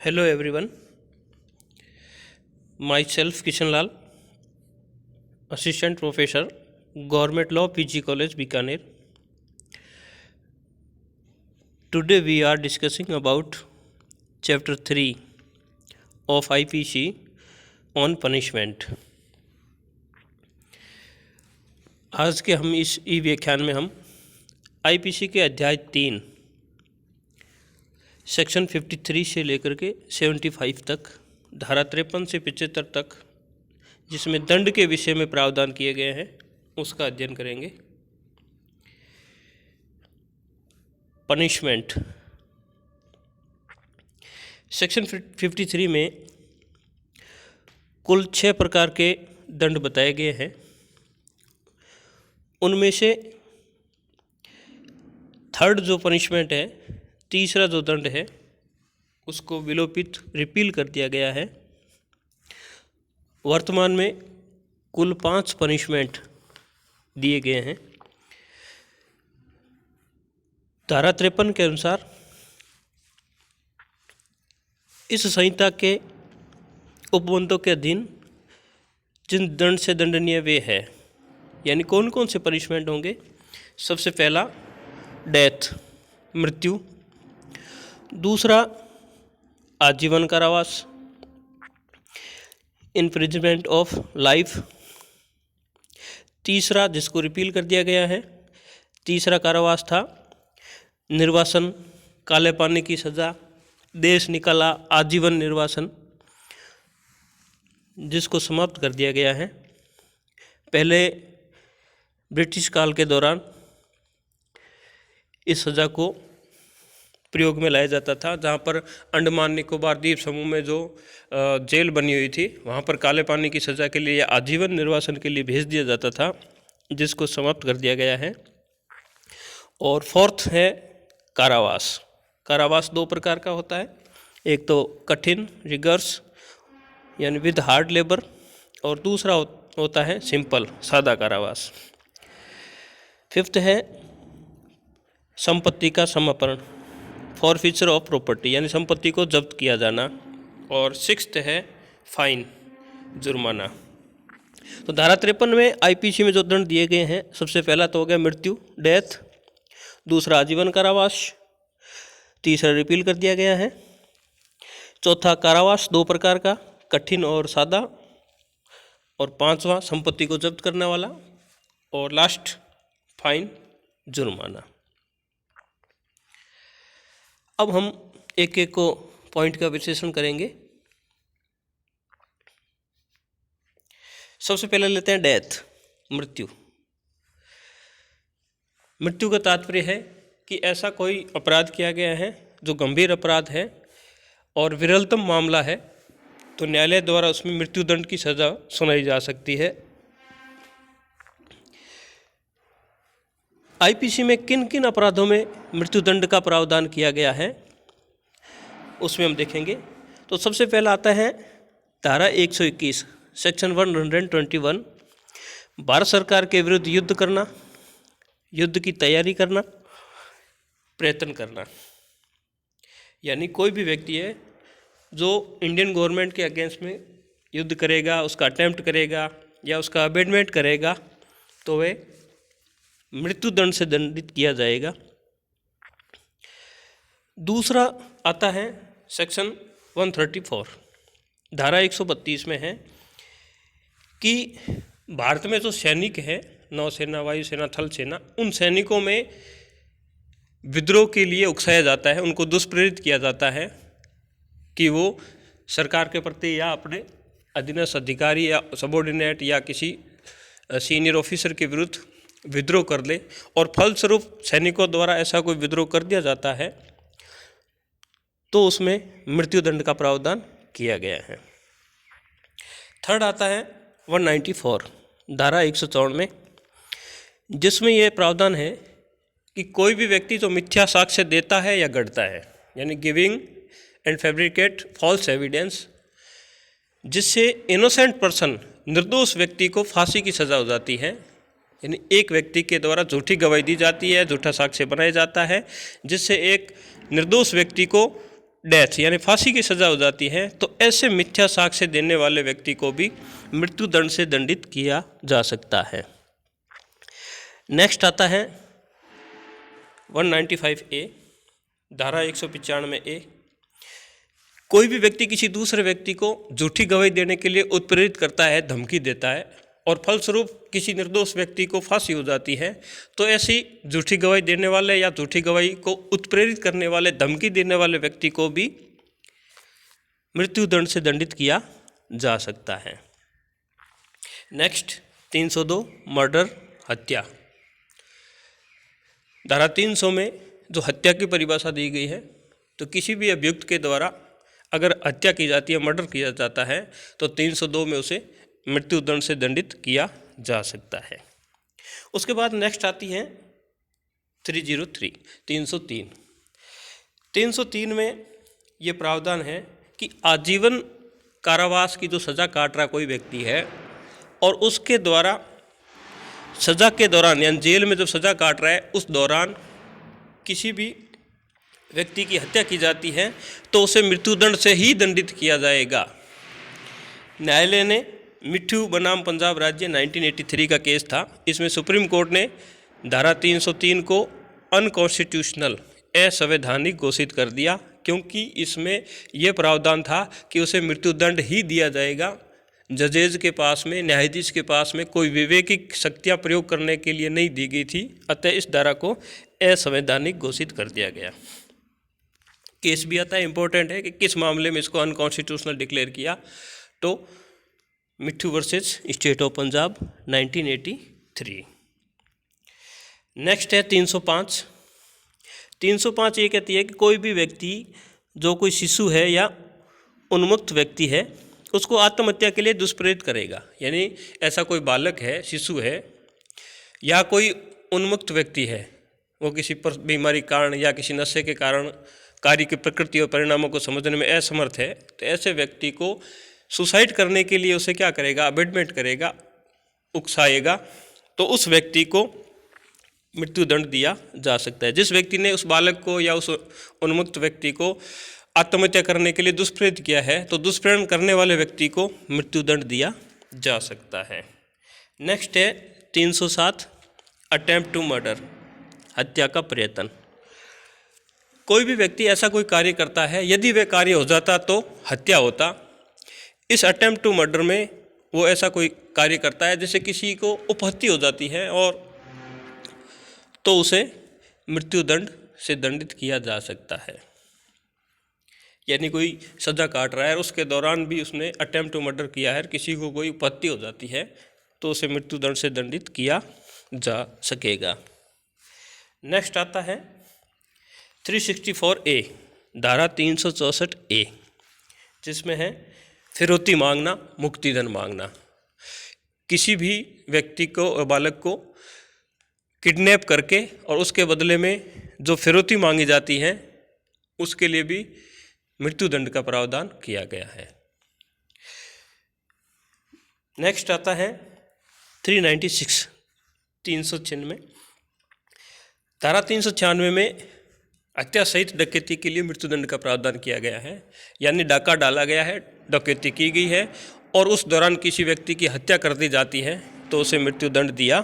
Hello everyone, myself Kishan Lal, Assistant Professor, Government Law PG College Bikaner. Today we are discussing about Chapter 3 of IPC on Punishment. आज के हम इस ई व्याख्यान में हम IPC के अध्याय 3 सेक्शन 53 से लेकर के 75 तक, धारा 53 से 75 तक, जिसमें दंड के विषय में प्रावधान किए गए हैं, उसका अध्ययन करेंगे। पनिशमेंट सेक्शन 53 में कुल 6 प्रकार के दंड बताए गए हैं। उनमें से थर्ड जो पनिशमेंट है, तीसरा जो दंड है, उसको विलोपित रिपील कर दिया गया है। वर्तमान में कुल 5 पनिशमेंट दिए गए हैं। धारा 53 के अनुसार इस संहिता के उपबंधों के अधीन जिन दंड से दंडनीय वे है, यानी कौन कौन से पनिशमेंट होंगे। सबसे पहला डेथ, मृत्यु। दूसरा आजीवन कारावास, इम्प्रिजनमेंट ऑफ लाइफ। तीसरा, जिसको रिपील कर दिया गया है, तीसरा कारावास था निर्वासन, काले पानी की सज़ा, देश निकाला, आजीवन निर्वासन, जिसको समाप्त कर दिया गया है। पहले ब्रिटिश काल के दौरान इस सज़ा को प्रयोग में लाया जाता था, जहाँ पर अंडमान निकोबार द्वीप समूह में जो जेल बनी हुई थी, वहाँ पर काले पानी की सज़ा के लिए या आजीवन निर्वासन के लिए भेज दिया जाता था, जिसको समाप्त कर दिया गया है। और फोर्थ है कारावास। कारावास 2 प्रकार का होता है, एक तो कठिन रिगर्स यानी विद हार्ड लेबर, और दूसरा होता है सिंपल सादा कारावास। फिफ्थ है संपत्ति का समापन, फॉरफीचर ऑफ प्रॉपर्टी, यानी संपत्ति को जब्त किया जाना। और सिक्स्थ है फाइन, जुर्माना। तो धारा 53 में IPC में जो दंड दिए गए हैं, सबसे पहला तो हो गया मृत्यु, डेथ। दूसरा आजीवन कारावास। तीसरा रिपील कर दिया गया है। चौथा कारावास 2 प्रकार का, कठिन और सादा। और पांचवा संपत्ति को जब्त करने वाला। और लास्ट फाइन, जुर्माना। अब हम एक एक को पॉइंट का विश्लेषण करेंगे। सबसे पहले लेते हैं डेथ, मृत्यु। मृत्यु का तात्पर्य है कि ऐसा कोई अपराध किया गया है जो गंभीर अपराध है और विरलतम मामला है, तो न्यायालय द्वारा उसमें मृत्युदंड की सज़ा सुनाई जा सकती है। IPC में किन किन अपराधों में मृत्युदंड का प्रावधान किया गया है, उसमें हम देखेंगे। तो सबसे पहला आता है धारा 121, सेक्शन 121, भारत सरकार के विरुद्ध युद्ध करना, युद्ध की तैयारी करना, प्रयत्न करना। यानी कोई भी व्यक्ति है जो इंडियन गवर्नमेंट के अगेंस्ट में युद्ध करेगा, उसका अटेम्प्ट करेगा या उसका अबेंडमेंट करेगा, तो वह मृत्युदंड से दंडित किया जाएगा। दूसरा आता है सेक्शन 134, धारा 132 में है कि भारत में जो सैनिक है, नौसेना, वायुसेना, थल सेना, उन सैनिकों में विद्रोह के लिए उकसाया जाता है, उनको दुष्प्रेरित किया जाता है कि वो सरकार के प्रति या अपने अधीनस्थ अधिकारी या सबॉर्डिनेट या किसी सीनियर ऑफिसर के विरुद्ध विद्रोह कर ले, और फलस्वरूप सैनिकों द्वारा ऐसा कोई विद्रोह कर दिया जाता है, तो उसमें मृत्युदंड का प्रावधान किया गया है। थर्ड आता है 194, धारा 154 में, जिसमें यह प्रावधान है कि कोई भी व्यक्ति जो मिथ्या साक्ष्य देता है या गढ़ता है, यानी giving and fabricate false evidence, जिससे इनोसेंट पर्सन, निर्दोष व्यक्ति को फांसी की सज़ा हो जाती है। यानी एक व्यक्ति के द्वारा झूठी गवाही दी जाती है, झूठा साक्ष्य बनाया जाता है, जिससे एक निर्दोष व्यक्ति को डेथ यानी फांसी की सज़ा हो जाती है, तो ऐसे मिथ्या साक्ष्य देने वाले व्यक्ति को भी मृत्युदंड से दंडित किया जा सकता है। नेक्स्ट आता है 195A, धारा 195A। कोई भी व्यक्ति किसी दूसरे व्यक्ति को झूठी गवाही देने के लिए उत्प्रेरित करता है, धमकी देता है और फलस्वरूप किसी निर्दोष व्यक्ति को फांसी हो जाती है, तो ऐसी झूठी गवाही देने वाले या झूठी गवाही को उत्प्रेरित करने वाले, धमकी देने वाले व्यक्ति को भी मृत्युदंड से दंडित किया जा सकता है। नेक्स्ट 302 मर्डर, हत्या। धारा 300 में जो हत्या की परिभाषा दी गई है, तो किसी भी अभियुक्त के द्वारा अगर हत्या की जाती है, मर्डर किया जाता है, तो 302 में उसे मृत्युदंड से दंडित किया जा सकता है। उसके बाद नेक्स्ट आती है 303 303। 303 में ये प्रावधान है कि आजीवन कारावास की जो सज़ा काट रहा कोई व्यक्ति है और उसके द्वारा सज़ा के दौरान यानी जेल में जब सज़ा काट रहा है उस दौरान किसी भी व्यक्ति की हत्या की जाती है, तो उसे मृत्युदंड से ही दंडित किया जाएगा। न्यायालय ने मिठू बनाम पंजाब राज्य 1983 का केस था। इसमें सुप्रीम कोर्ट ने धारा 303 को अनकॉन्स्टिट्यूशनल, असंवैधानिक घोषित कर दिया, क्योंकि इसमें यह प्रावधान था कि उसे मृत्युदंड ही दिया जाएगा। जजेज के पास में, न्यायाधीश के पास में कोई विवेकिक शक्तियाँ प्रयोग करने के लिए नहीं दी गई थी, अतः इस धारा को असंवैधानिक घोषित कर दिया गया। केस भी आता है, इंपॉर्टेंट है कि किस मामले में इसको अनकॉन्स्टिट्यूशनल डिक्लेयर किया, तो Mithu versus state of Punjab 1983। Next है 305। 305 ये कहती है कि कोई भी व्यक्ति जो कोई शिशु है या उन्मुक्त व्यक्ति है उसको आत्महत्या के लिए दुष्प्रेरित करेगा। यानी ऐसा कोई बालक है, शिशु है या कोई उन्मुक्त व्यक्ति है, वो किसी पर बीमारी कारण या किसी नशे के कारण कार्य की प्रकृति और परिणामों को समझने में असमर्थ है, तो ऐसे व्यक्ति को सुसाइड करने के लिए उसे क्या करेगा, अबेटमेंट करेगा, उकसाएगा, तो उस व्यक्ति को मृत्युदंड दिया जा सकता है। जिस व्यक्ति ने उस बालक को या उस उन्मुक्त व्यक्ति को आत्महत्या करने के लिए दुष्प्रेरित किया है, तो दुष्प्रेरण करने वाले व्यक्ति को मृत्युदंड दिया जा सकता है। नेक्स्ट है 307 अटेम्प्ट टू मर्डर, हत्या का प्रयत्न। कोई भी व्यक्ति ऐसा कोई कार्य करता है, यदि वह कार्य हो जाता तो हत्या होता। इस अटेम्प्ट टू मर्डर में वो ऐसा कोई कार्य करता है जैसे किसी को उपहत्ति हो जाती है और तो उसे मृत्युदंड से दंडित किया जा सकता है। यानी कोई सजा काट रहा है और उसके दौरान भी उसने अटेम्प्ट टू मर्डर किया है, किसी को कोई उपहत्ति हो जाती है, तो उसे मृत्युदंड से दंडित किया जा सकेगा। नेक्स्ट आता है 364A, धारा 364A, जिसमें है फिरौती मांगना, मुक्तिदंड मांगना। किसी भी व्यक्ति को, बालक को किडनैप करके और उसके बदले में जो फिरौती मांगी जाती है उसके लिए भी मृत्युदंड का प्रावधान किया गया है। नेक्स्ट आता है 396 396। धारा 396 में हत्या सहित डकैती के लिए मृत्युदंड का प्रावधान किया गया है। यानी डाका डाला गया है, डकैती की गई है और उस दौरान किसी व्यक्ति की हत्या कर दी जाती है तो उसे मृत्युदंड दिया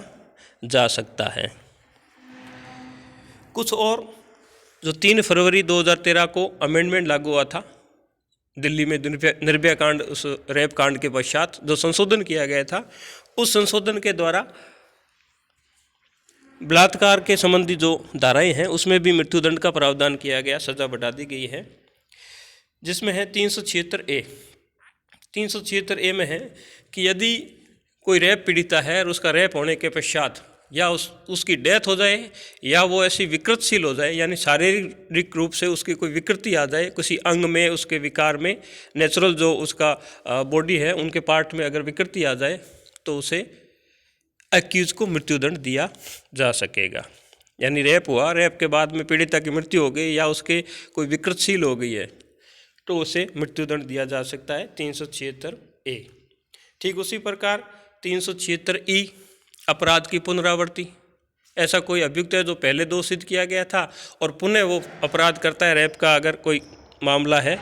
जा सकता है। कुछ और जो 3 फरवरी 2013 को अमेंडमेंट लागू हुआ था दिल्ली में निर्भया कांड, उस रेप कांड के पश्चात जो संशोधन किया गया था, उस संशोधन के द्वारा बलात्कार के संबंधी जो धाराएं हैं उसमें भी मृत्युदंड का प्रावधान किया गया, सजा बढ़ा दी गई है, जिसमें है 376A। 376A में है कि यदि कोई रेप पीड़िता है और उसका रेप होने के पश्चात या उसकी डेथ हो जाए या वो ऐसी विकृतशील हो जाए, यानी शारीरिक रूप से उसकी कोई विकृति आ जाए, किसी अंग में, उसके विकार में, नेचुरल जो उसका बॉडी है उनके पार्ट में अगर विकृति आ जाए तो उसे एक्यूज को मृत्युदंड दिया जा सकेगा। यानी रेप हुआ, रेप के बाद में पीड़िता की मृत्यु हो गई या उसके कोई विकृतशील हो गई है तो उसे मृत्युदंड दिया जा सकता है 376A। ठीक उसी प्रकार 376E, अपराध की पुनरावृत्ति। ऐसा कोई अभियुक्त है जो पहले दोषित किया गया था और पुनः वो अपराध करता है, रेप का अगर कोई मामला है,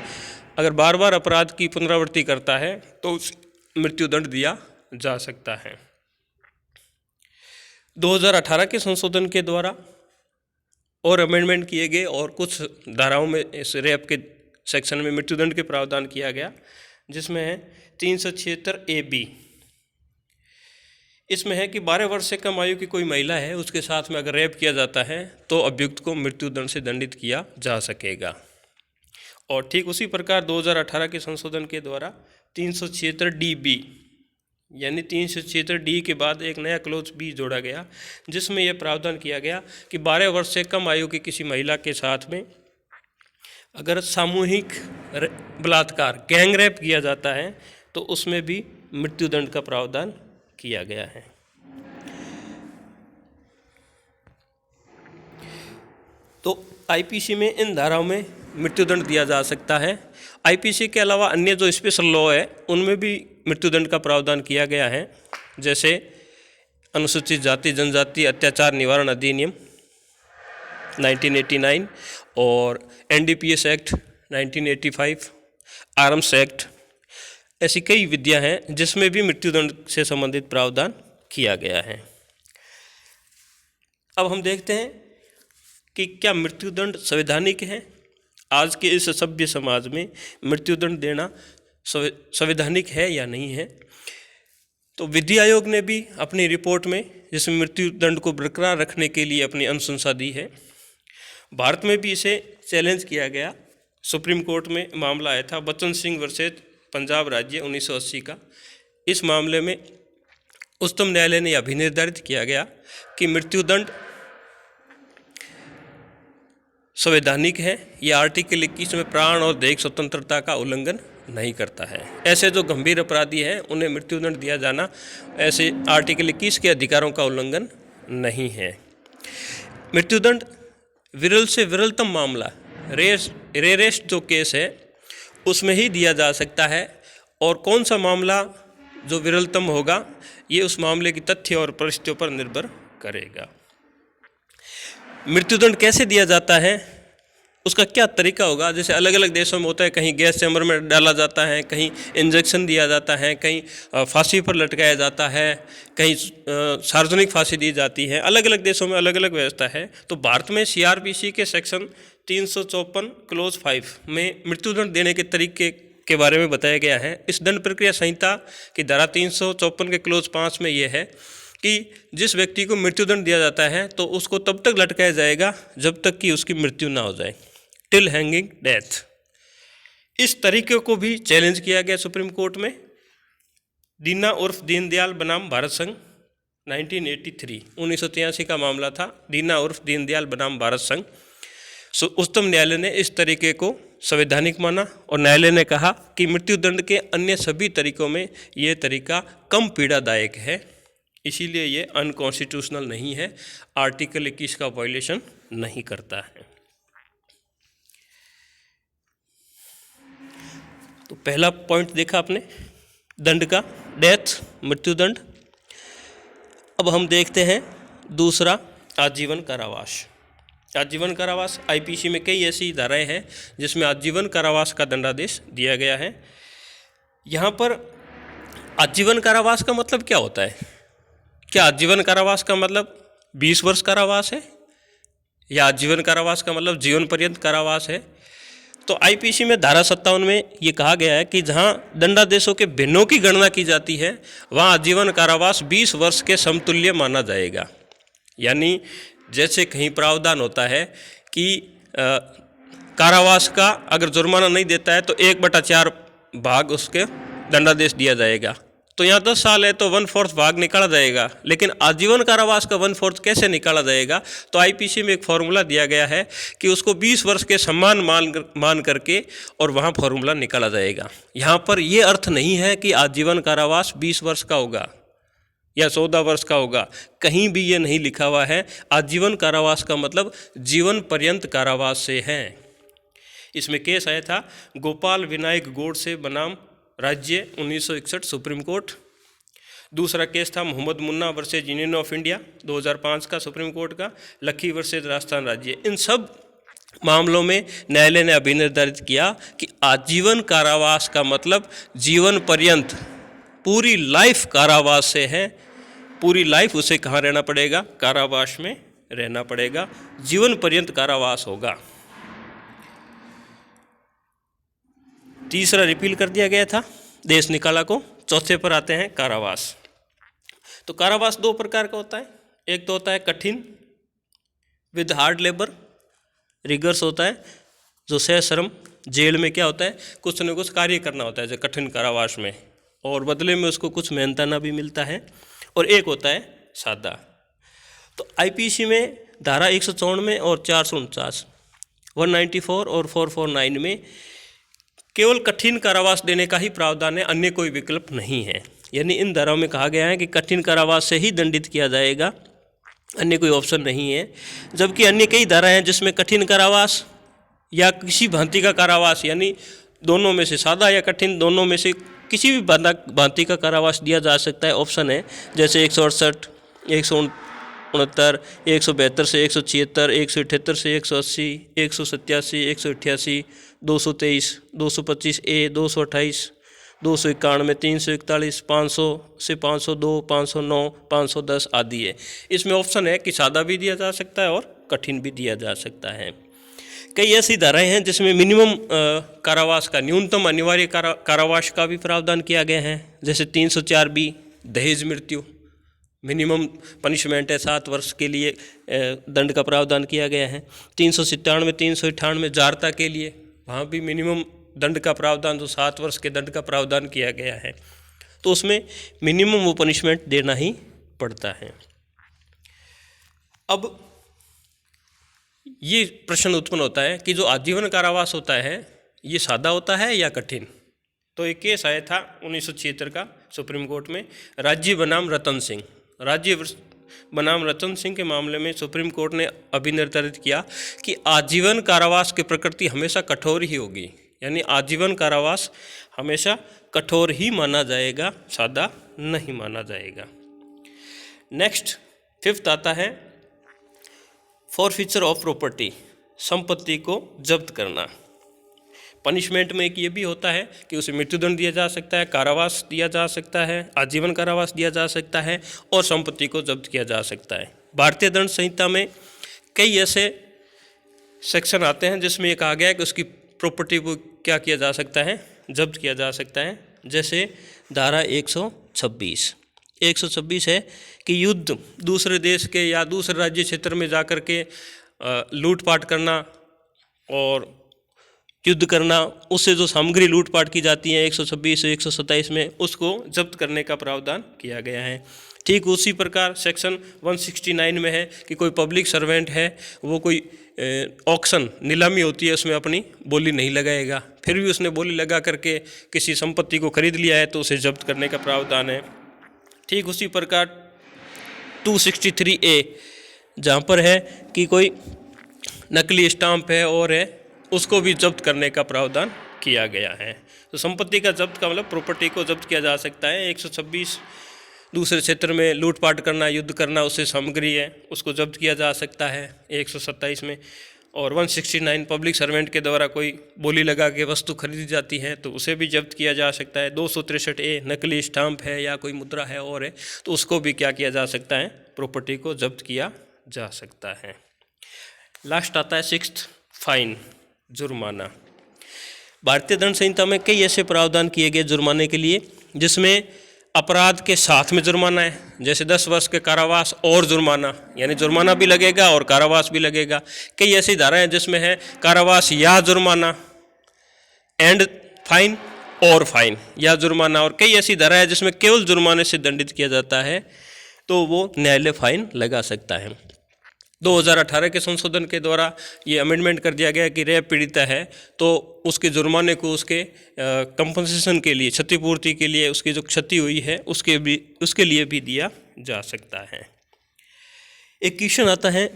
अगर बार बार अपराध की पुनरावृत्ति करता है तो उसे मृत्युदंड दिया जा सकता है। 2018 के संशोधन के द्वारा और अमेंडमेंट किए गए और कुछ धाराओं में इस रेप के सेक्शन में मृत्युदंड के प्रावधान किया गया, जिसमें है 376A(b). इसमें है कि 12 वर्ष से कम आयु की कोई महिला है, उसके साथ में अगर रेप किया जाता है तो अभियुक्त को मृत्युदंड से दंडित किया जा सकेगा। और ठीक उसी प्रकार 2018 के संशोधन के द्वारा 376D(b) यानी 376D के बाद एक नया क्लोज बी जोड़ा गया, जिसमें यह प्रावधान किया गया कि 12 वर्ष से कम आयु की किसी महिला के साथ में अगर सामूहिक बलात्कार गैंग रेप किया जाता है तो उसमें भी मृत्युदंड का प्रावधान किया गया है। तो आईपीसी में इन धाराओं में मृत्युदंड दिया जा सकता है। आईपीसी के अलावा अन्य जो स्पेशल लॉ है उनमें भी मृत्युदंड का प्रावधान किया गया है, जैसे अनुसूचित जाति जनजाति अत्याचार निवारण अधिनियम 1989 और NDPS एक्ट 1985, आर्म्स एक्ट, ऐसी कई विधियां हैं जिसमें भी मृत्युदंड से संबंधित प्रावधान किया गया है। अब हम देखते हैं कि क्या मृत्युदंड संवैधानिक है। आज के इस सभ्य समाज में मृत्युदंड देना संवैधानिक है या नहीं है। तो विधि आयोग ने भी अपनी रिपोर्ट में जिसमें मृत्युदंड को बरकरार रखने के लिए अपनी अनुशंसा दी है। भारत में भी इसे चैलेंज किया गया। सुप्रीम कोर्ट में मामला आया था बच्चन सिंह वर्सेस पंजाब राज्य 1980 का। इस मामले में उच्चतम न्यायालय ने यह भी निर्धारित किया गया कि मृत्युदंड संवैधानिक है। यह आर्टिकल 21 में प्राण और दैहिक स्वतंत्रता का उल्लंघन नहीं करता है। ऐसे जो गंभीर अपराधी हैं उन्हें मृत्युदंड दिया जाना ऐसे आर्टिकल 21 के अधिकारों का उल्लंघन नहीं है। मृत्युदंड विरल से विरलतम मामला रेरेस्ट जो केस है उसमें ही दिया जा सकता है। और कौन सा मामला जो विरलतम होगा ये उस मामले की तथ्य और परिस्थितियों पर निर्भर करेगा। मृत्युदंड कैसे दिया जाता है, उसका क्या तरीका होगा। जैसे अलग अलग देशों में होता है, कहीं गैस चैम्बर में डाला जाता है, कहीं इंजेक्शन दिया जाता है, कहीं फांसी पर लटकाया जाता है, कहीं सार्वजनिक फांसी दी जाती है। अलग अलग देशों में अलग अलग व्यवस्था है। तो भारत में CRPC के सेक्शन 354 क्लोज 5 में मृत्युदंड देने के तरीके के बारे में बताया गया है। इस दंड प्रक्रिया संहिता की धारा 354 के क्लोज 5 में यह है कि जिस व्यक्ति को मृत्युदंड दिया जाता है तो उसको तब तक लटकाया जाएगा जब तक कि उसकी मृत्यु ना हो जाए, टिल हैंगिंग डेथ। इस तरीके को भी चैलेंज किया गया सुप्रीम कोर्ट में। दीना उर्फ दीनदयाल बनाम भारत संघ 1983 का मामला था। दीना उर्फ दीनदयाल बनाम भारत संघ। उच्चतम न्यायालय ने इस तरीके को संवैधानिक माना और न्यायालय ने कहा कि मृत्युदंड के अन्य सभी तरीकों में यह तरीका कम पीड़ादायक है, इसीलिए ये अनकॉन्स्टिट्यूशनल नहीं है, आर्टिकल 21 का वायलेशन नहीं करता है। तो पहला पॉइंट देखा आपने दंड का, डेथ, मृत्युदंड। अब हम देखते हैं दूसरा, आजीवन कारावास। आजीवन कारावास आईपीसी में कई ऐसी धाराएं हैं जिसमें आजीवन कारावास का दंडादेश दिया गया है। यहाँ पर आजीवन कारावास का मतलब क्या होता है? क्या आजीवन कारावास का मतलब 20 वर्ष कारावास है या आजीवन कारावास का मतलब जीवन पर्यंत कारावास है? तो आईपीसी में धारा 57 में ये कहा गया है कि जहाँ दंडादेशों के भिन्नों की गणना की जाती है वहाँ आजीवन कारावास 20 वर्ष के समतुल्य माना जाएगा। यानी जैसे कहीं प्रावधान होता है कि कारावास का अगर जुर्माना नहीं देता है तो 1/4 भाग उसके दंडादेश दिया जाएगा। तो यहाँ 10 साल है तो 1/4 भाग निकाला जाएगा, लेकिन आजीवन कारावास का 1/4 कैसे निकाला जाएगा? तो आईपीसी में एक फॉर्मूला दिया गया है कि उसको 20 वर्ष के समान मान करके और वहाँ फॉर्मूला निकाला जाएगा। यहाँ पर ये अर्थ नहीं है कि आजीवन कारावास 20 वर्ष का होगा या 14 वर्ष का होगा, कहीं भी ये नहीं लिखा हुआ है। आजीवन कारावास का मतलब जीवन पर्यंत कारावास से है। इसमें केस आया था गोपाल विनायक गोडसे बनाम राज्य 1961 सुप्रीम कोर्ट। दूसरा केस था Mohammed Munna versus union of India 2005 का सुप्रीम कोर्ट का, लखी वर्सेज राजस्थान राज्य। इन सब मामलों में न्यायालय ने अभी निर्धारित किया कि आजीवन कारावास का मतलब जीवन पर्यंत, पूरी लाइफ कारावास से है। पूरी लाइफ उसे कहाँ रहना पड़ेगा? कारावास में रहना पड़ेगा, जीवन पर्यंत कारावास होगा। तीसरा रिपील कर दिया गया था देश निकाला को। चौथे पर आते हैं कारावास। तो कारावास दो प्रकार का होता है। एक तो होता है कठिन विद हार्ड लेबर, रिगर्स होता है, जो सश्रम जेल में क्या होता है, कुछ न कुछ कार्य करना होता है जो कठिन कारावास में, और बदले में उसको कुछ मेहनताना भी मिलता है। और एक होता है सादा। तो आईपीसी में धारा 154 और 449, 194 और 449 में केवल कठिन कारावास देने का ही प्रावधान है, अन्य कोई विकल्प नहीं है। यानी इन धाराओं में कहा गया है कि कठिन कारावास से ही दंडित किया जाएगा, अन्य कोई ऑप्शन नहीं है। जबकि अन्य कई धाराएं हैं जिसमें कठिन कारावास या किसी भांति का कारावास, यानी दोनों में से, सादा या कठिन, दोनों में से किसी भी भांति का कारावास दिया जा सकता है, ऑप्शन है। जैसे 168, 169, 172 से 176, 178 से 180, 187, 188, 223, 225 ए, 228, 291, 341, 500 से 502, 509, 510 आदि है। इसमें ऑप्शन है कि सादा भी दिया जा सकता है और कठिन भी दिया जा सकता है। कई ऐसी धाराएं हैं जिसमें मिनिमम कारावास का, न्यूनतम अनिवार्य कारावास का भी प्रावधान किया गया है। जैसे 304 बी दहेज मृत्यु, मिनिमम पनिशमेंट है 7 वर्ष के लिए दंड का प्रावधान किया गया है। 397, 398 जारता के लिए, वहाँ भी मिनिमम दंड का प्रावधान, जो 7 वर्ष के दंड का प्रावधान किया गया है। तो उसमें मिनिमम वो पनिशमेंट देना ही पड़ता है। अब ये प्रश्न उत्पन्न होता है कि जो आजीवन कारावास होता है ये सादा होता है या कठिन? तो एक केस आया था 1976 का सुप्रीम कोर्ट में, राज्य बनाम रतन सिंह। राज्य बनाम रतन सिंह के मामले में सुप्रीम कोर्ट ने अभी निर्धारित किया कि आजीवन कारावास की प्रकृति हमेशा कठोर ही होगी, यानी आजीवन कारावास हमेशा कठोर ही माना जाएगा, सादा नहीं माना जाएगा। नेक्स्ट 5th आता है फॉरफीचर ऑफ प्रॉपर्टी, संपत्ति को जब्त करना। पनिशमेंट में एक ये भी होता है कि उसे मृत्युदंड दिया जा सकता है, कारावास दिया जा सकता है, आजीवन कारावास दिया जा सकता है और संपत्ति को जब्त किया जा सकता है। भारतीय दंड संहिता में कई ऐसे सेक्शन आते हैं जिसमें ये कहा गया है कि उसकी प्रॉपर्टी को क्या किया जा सकता है, जब्त किया जा सकता है। जैसे धारा 126 है कि युद्ध, दूसरे देश के या दूसरे राज्य क्षेत्र में जाकर के लूटपाट करना और युद्ध करना, उससे जो सामग्री लूटपाट की जाती है 126 से 127 में, उसको जब्त करने का प्रावधान किया गया है। ठीक उसी प्रकार सेक्शन 169 में है कि कोई पब्लिक सर्वेंट है, वो कोई ऑक्शन, नीलामी होती है, उसमें अपनी बोली नहीं लगाएगा, फिर भी उसने बोली लगा करके किसी संपत्ति को खरीद लिया है तो उसे जब्त करने का प्रावधान है। ठीक उसी प्रकार 263A जहाँ पर है कि कोई नकली स्टाम्प है और है, उसको भी जब्त करने का प्रावधान किया गया है। तो संपत्ति का जब्त का मतलब प्रॉपर्टी को जब्त किया जा सकता है। 126 दूसरे क्षेत्र में लूटपाट करना, युद्ध करना, उससे सामग्री है, उसको जब्त किया जा सकता है 127 में। और 169 पब्लिक सर्वेंट के द्वारा कोई बोली लगा के वस्तु खरीदी जाती है तो उसे भी जब्त किया जा सकता है। 263A नकली स्टाम्प है या कोई मुद्रा है और है, तो उसको भी क्या किया जा सकता है, प्रॉपर्टी को जब्त किया जा सकता है। लास्ट आता है 6th फाइन, जुर्माना। भारतीय दंड संहिता में कई ऐसे प्रावधान किए गए जुर्माने के लिए जिसमें अपराध के साथ में जुर्माना है। जैसे 10 वर्ष के कारावास और जुर्माना, यानी जुर्माना भी लगेगा और कारावास भी लगेगा। कई ऐसी धाराएं जिसमें है कारावास या जुर्माना, एंड फाइन और फाइन या जुर्माना, और कई ऐसी धाराएं हैं जिसमें केवल जुर्माने से दंडित किया जाता है, तो वो न्यायालय फाइन लगा सकता है। 2018 के संशोधन के द्वारा ये अमेंडमेंट कर दिया गया कि रेप पीड़िता है तो उसके जुर्माने को उसके कंपनसेशन के लिए, क्षतिपूर्ति के लिए, उसकी जो क्षति हुई है उसके लिए भी दिया जा सकता है। एक क्वेश्चन आता है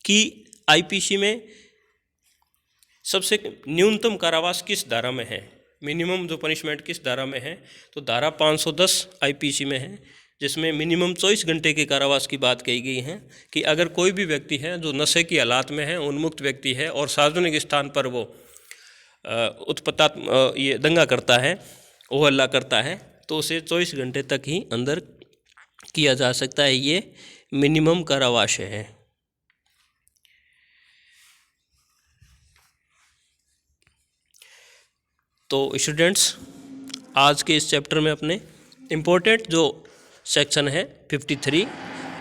कि आईपीसी में सबसे न्यूनतम कारावास किस धारा में है, मिनिमम जो पनिशमेंट किस धारा में है, तो धारा 510 आईपीसी में है, जिसमें मिनिमम 24 घंटे के कारावास की बात कही गई है कि अगर कोई भी व्यक्ति है जो नशे की हालात में है, उन्मुक्त व्यक्ति है और सार्वजनिक स्थान पर वो ये दंगा करता है, वो हल्ला करता है, तो उसे 24 घंटे तक ही अंदर किया जा सकता है। ये मिनिमम कारावास है। तो स्टूडेंट्स, आज के इस चैप्टर में अपने इम्पोर्टेंट जो सेक्शन है 53,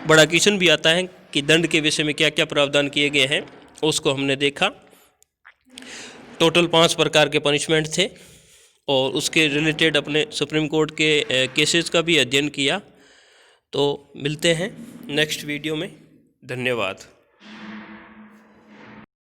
बड़ा क्वेश्चन भी आता है कि दंड के विषय में क्या क्या प्रावधान किए गए हैं, उसको हमने देखा। टोटल 5 प्रकार के पनिशमेंट थे और उसके रिलेटेड अपने सुप्रीम कोर्ट के केसेस का भी अध्ययन किया। तो मिलते हैं नेक्स्ट वीडियो में। धन्यवाद।